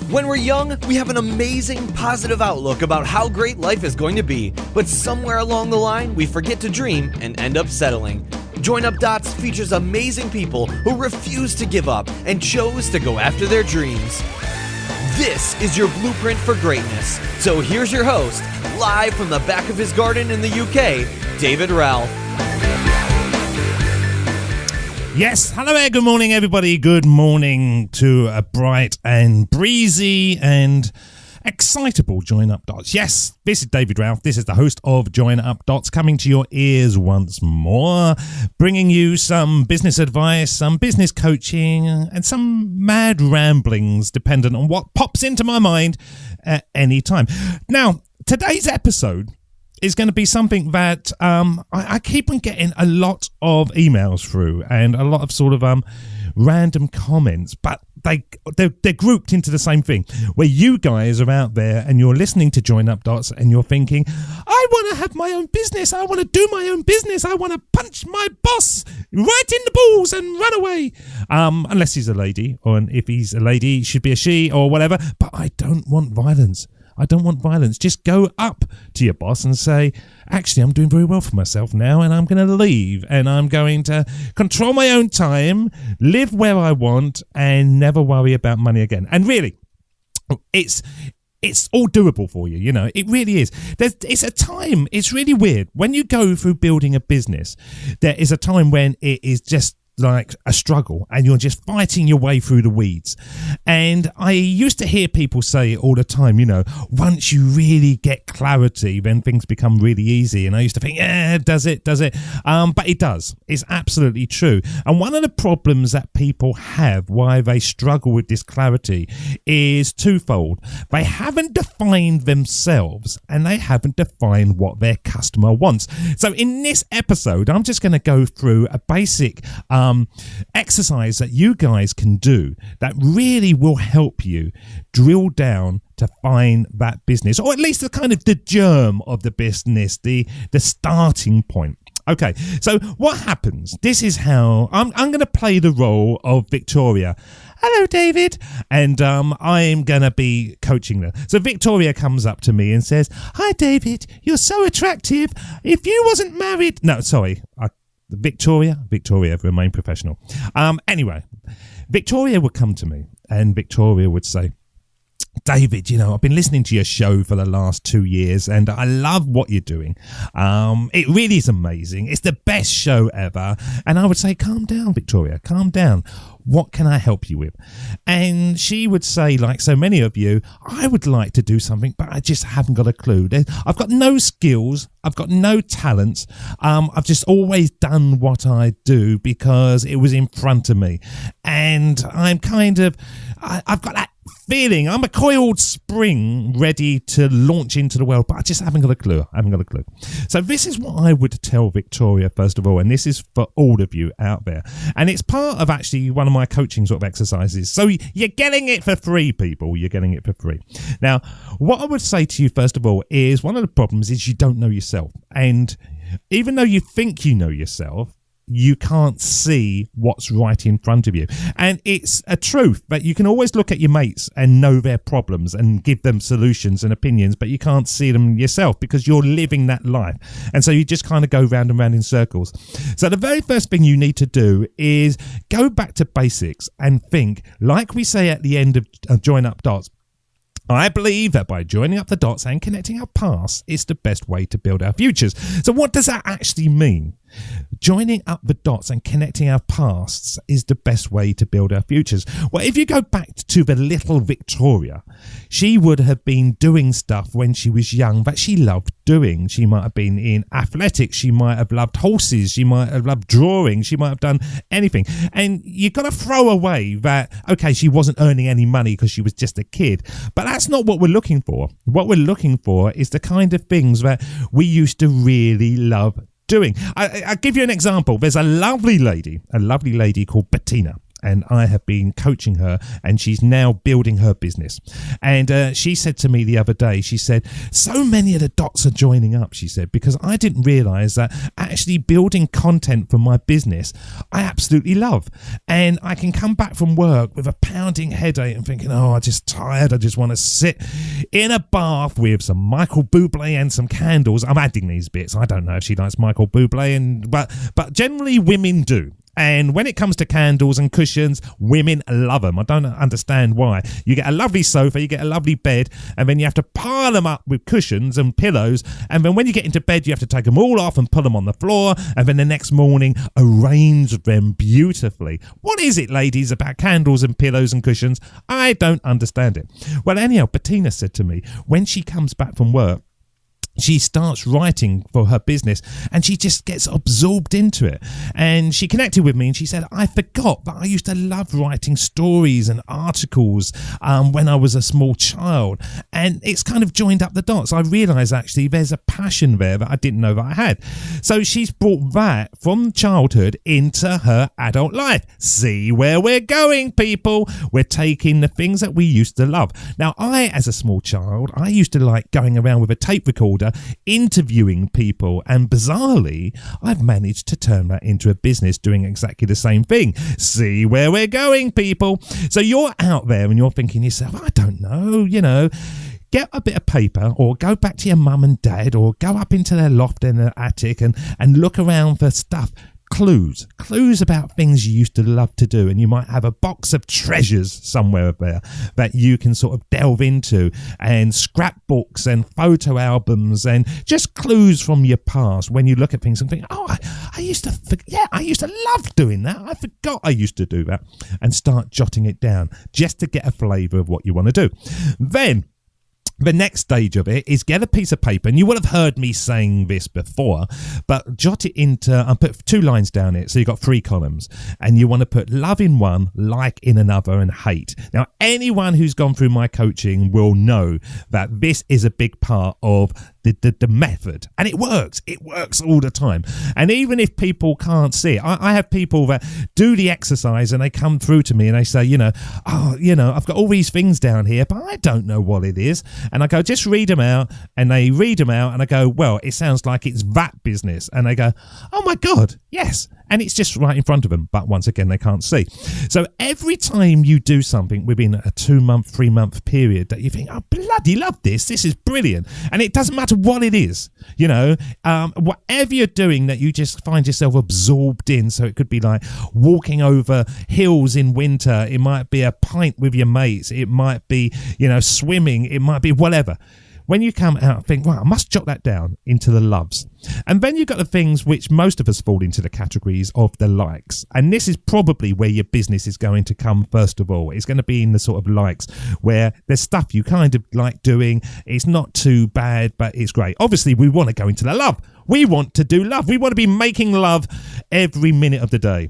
When we're young, we have an amazing, positive outlook about how great life is going to be, but somewhere along the line, we forget to dream and end up settling. Join Up Dots features amazing people who refuse to give up and chose to go after their dreams. This is your blueprint for greatness. So here's your host, live from the back of his garden in the UK, David Ralph. Yes, hello there, good morning everybody. Good morning to a bright and breezy and excitable Join Up Dots. Yes, this is David Ralph. This is the host of Join Up Dots, coming to your ears once more, bringing you some business advice, some business coaching, and some mad ramblings dependent on what pops into my mind at any time. Now, today's episode is going to be something that I keep on getting a lot of emails through and a lot of sort of random comments, but they're grouped into the same thing, where you guys are out there and you're listening to Join Up Dots and you're thinking, I want to have my own business, I want to do my own business, I want to punch my boss right in the balls and run away, unless he's a lady, or if he's a lady, it should be a she or whatever. But I don't want violence. I don't want violence. Just go up to your boss and say, actually, I'm doing very well for myself now and I'm going to leave and I'm going to control my own time, live where I want and never worry about money again. And really, it's all doable for you, you know, it really is. It's a time, it's really weird. When you go through building a business, there is a time when it is just like a struggle and you're just fighting your way through the weeds. And I used to hear people say all the time, you know, once you really get clarity, then things become really easy. And I used to think, yeah, does it? But it does. It's absolutely true. And one of the problems that people have, why they struggle with this clarity, is twofold. They haven't defined themselves and they haven't defined what their customer wants. So in this episode, I'm just going to go through a basic exercise that you guys can do that really will help you drill down to find that business, or at least the kind of the germ of the business, the starting point. Okay, so what happens? This is how I'm going to play the role of Victoria. Hello, David. And I'm going to be coaching them. So Victoria comes up to me and says, hi, David, you're so attractive. If you wasn't married... No, sorry, Victoria, remain professional. Anyway, Victoria would come to me and Victoria would say, David, you know, I've been listening to your show for the last 2 years and I love what you're doing. It really is amazing. It's the best show ever. And I would say, calm down, Victoria, calm down. What can I help you with? And she would say, like so many of you, I would like to do something, but I just haven't got a clue. I've got no skills. I've got no talents. I've just always done what I do because it was in front of me. And I'm kind of, I've got that feeling. I'm a coiled spring ready to launch into the world, but I just haven't got a clue. So this is what I would tell Victoria, first of all, and this is for all of you out there. And it's part of actually one of my coaching sort of exercises. So you're getting it for free, people. You're getting it for free. Now, what I would say to you, first of all, is one of the problems is you don't know yourself. And even though you think you know yourself, you can't see what's right in front of you. And it's a truth that you can always look at your mates and know their problems and give them solutions and opinions, but you can't see them yourself because you're living that life. And so you just kind of go round and round in circles. So the very first thing you need to do is go back to basics and think, like we say at the end of Join Up Dots, I believe that by joining up the dots and connecting our past is the best way to build our futures. So what does that actually mean? Joining up the dots and connecting our pasts is the best way to build our futures. Well, if you go back to the little Victoria, she would have been doing stuff when she was young that she loved doing. She might have been in athletics. She might have loved horses. She might have loved drawing. She might have done anything. And you've got to throw away that, okay, she wasn't earning any money because she was just a kid. But that's not what we're looking for. What we're looking for is the kind of things that we used to really love doing. I'll give you an example. There's a lovely lady called Bettina. and I have been coaching her, and she's now building her business. And she said to me the other day, she said, so many of the dots are joining up, she said, because I didn't realize that actually building content for my business I absolutely love. And I can come back from work with a pounding headache and thinking, oh, I'm just tired, I just want to sit in a bath with some Michael Bublé and some candles. I'm adding these bits. I don't know if she likes Michael Bublé, but generally women do. And when it comes to candles and cushions, women love them. I don't understand why. You get a lovely sofa, you get a lovely bed, and then you have to pile them up with cushions and pillows. And then when you get into bed, you have to take them all off and put them on the floor. And then the next morning, arrange them beautifully. What is it, ladies, about candles and pillows and cushions? I don't understand it. Well, anyhow, Bettina said to me, when she comes back from work, she starts writing for her business and she just gets absorbed into it. And she connected with me and she said, I forgot, but I used to love writing stories and articles when I was a small child. And it's kind of joined up the dots. I realised actually there's a passion there that I didn't know that I had. So she's brought that from childhood into her adult life. See where we're going, people. We're taking the things that we used to love. Now, I, as a small child, I used to like going around with a tape recorder interviewing people, and bizarrely I've managed to turn that into a business doing exactly the same thing. See where we're going, people. So you're out there and you're thinking to yourself, I don't know, get a bit of paper or go back to your mum and dad or go up into their loft in their attic and look around for stuff. Clues about things you used to love to do, and you might have a box of treasures somewhere there that you can sort of delve into, and scrapbooks and photo albums and just clues from your past when you look at things and think, oh, I used to love doing that. I forgot I used to do that, and start jotting it down just to get a flavour of what you want to do. Then the next stage of it is get a piece of paper, and you will have heard me saying this before, but jot it into, and put 2 lines down it, so you've got 3 columns, and you want to put love in one, like in another, and hate. Now, anyone who's gone through my coaching will know that this is a big part of the method, and it works all the time. And even if people can't see it, I have people that do the exercise and they come through to me and they say, I've got all these things down here, but I don't know what it is. And I go, just read them out. And they read them out and I go, well, it sounds like it's that business. And they go, oh my God, yes. And it's just right in front of them, but once again, they can't see. So every time you do something within a 2-month, 3-month period that you think, oh, bloody love this is brilliant. And it doesn't matter what it is, whatever you're doing that you just find yourself absorbed in. So it could be like walking over hills in winter. It might be a pint with your mates. It might be, swimming. It might be whatever. When you come out, think, well, I must jot that down into the loves. And then you've got the things which most of us fall into the categories of the likes. And this is probably where your business is going to come first of all. It's going to be in the sort of likes where there's stuff you kind of like doing. It's not too bad, but it's great. Obviously, we want to go into the love. We want to do love. We want to be making love every minute of the day.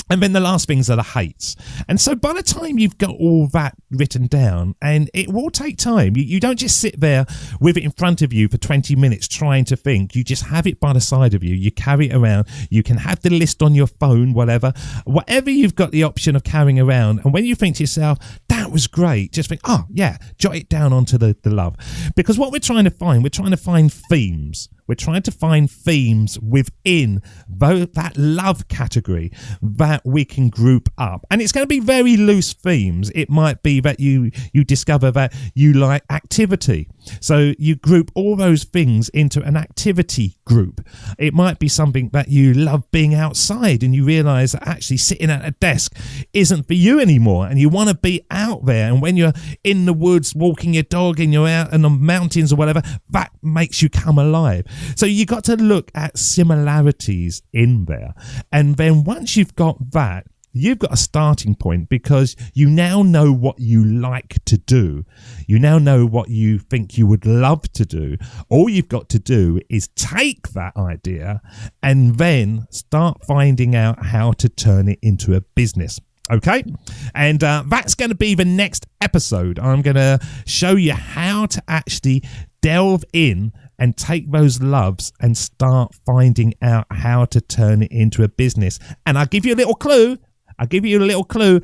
And then the last things are the hates. And so by the time you've got all that written down, and it will take time, you don't just sit there with it in front of you for 20 minutes trying to think. You just have it by the side of you. You carry it around. You can have the list on your phone, whatever you've got the option of carrying around. And when you think to yourself, that was great, just think, oh yeah, jot it down onto the love. Because what we're trying to find themes. We're trying to find themes within that love category that we can group up. And it's going to be very loose themes. It might be that you discover that you like activity. So you group all those things into an activity group. It might be something that you love being outside and you realise that actually sitting at a desk isn't for you anymore and you want to be out there. And when you're in the woods walking your dog and you're out in the mountains or whatever, that makes you come alive. So you got to look at similarities in there. And then once you've got that, you've got a starting point because you now know what you like to do. You now know what you think you would love to do. All you've got to do is take that idea and then start finding out how to turn it into a business. Okay, and that's going to be the next episode. I'm going to show you how to actually delve in and take those loves and start finding out how to turn it into a business. And I'll give you a little clue. I'll give you a little clue.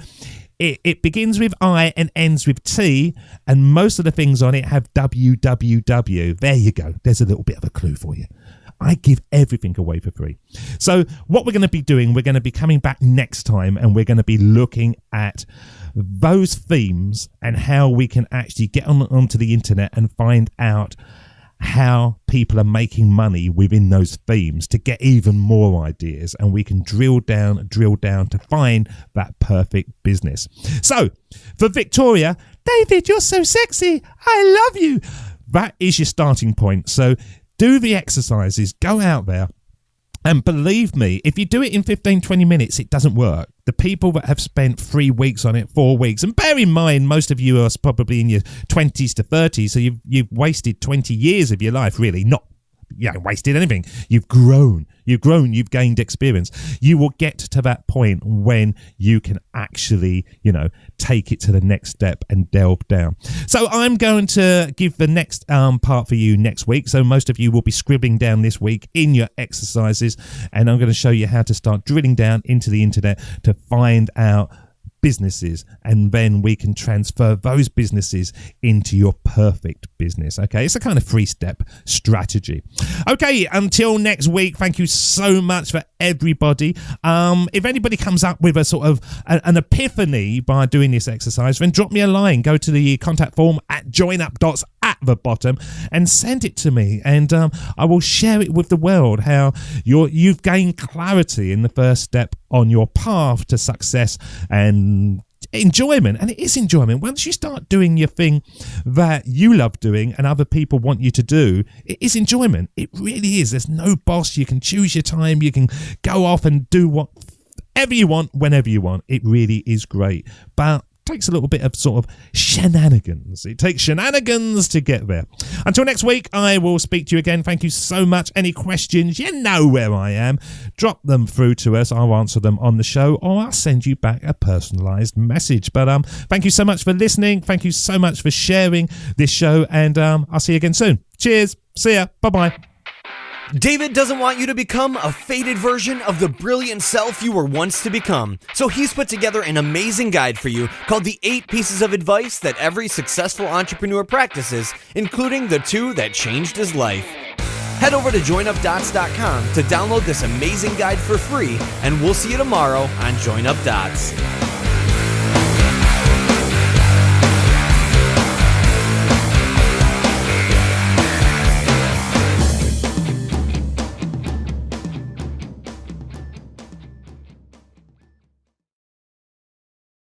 It begins with I and ends with T, and most of the things on it have www. There you go. There's a little bit of a clue for you. I give everything away for free. So what we're going to be doing, we're going to be coming back next time, and we're going to be looking at those themes and how we can actually get onto the internet and find out how people are making money within those themes to get even more ideas, and we can drill down to find that perfect business. So for Victoria, David, you're so sexy, I love you. That is your starting point. So do the exercises, go out there, and believe me, if you do it in 15-20 minutes, it doesn't work. The people that have spent 3 weeks on it, 4 weeks, and bear in mind, most of you are probably in your 20s to 30s, so you've wasted 20 years of your life, really. You haven't wasted anything. You've grown, you've gained experience. You will get to that point when you can actually, take it to the next step and delve down. So I'm going to give the next part for you next week. So most of you will be scribbling down this week in your exercises, and I'm going to show you how to start drilling down into the internet to find out businesses, and then we can transfer those businesses into your perfect business. Okay, it's a kind of 3-step strategy. Okay, until next week, thank you so much for everybody. If anybody comes up with a sort of an epiphany by doing this exercise, then drop me a line. Go to the contact form at joinupdots at the bottom and send it to me, and I will share it with the world how you've gained clarity in the first step on your path to success and enjoyment. And it is enjoyment. Once you start doing your thing that you love doing and other people want you to do, it is enjoyment. It really is. There's no boss. You can choose your time. You can go off and do whatever you want, whenever you want. It really is great. But takes a little bit of sort of shenanigans. It takes shenanigans to get there. Until next week, I will speak to you again. Thank you so much. Any questions, you know where I am. Drop them through to us. I'll answer them on the show, or I'll send you back a personalized message. But thank you so much for listening. Thank you so much for sharing this show, and I'll see you again soon. Cheers. See ya. Bye-bye. David doesn't want you to become a faded version of the brilliant self you were once to become. So he's put together an amazing guide for you called the 8 Pieces of Advice That Every Successful Entrepreneur Practices, including the 2 that changed his life. Head over to joinupdots.com to download this amazing guide for free, and we'll see you tomorrow on Join Up Dots.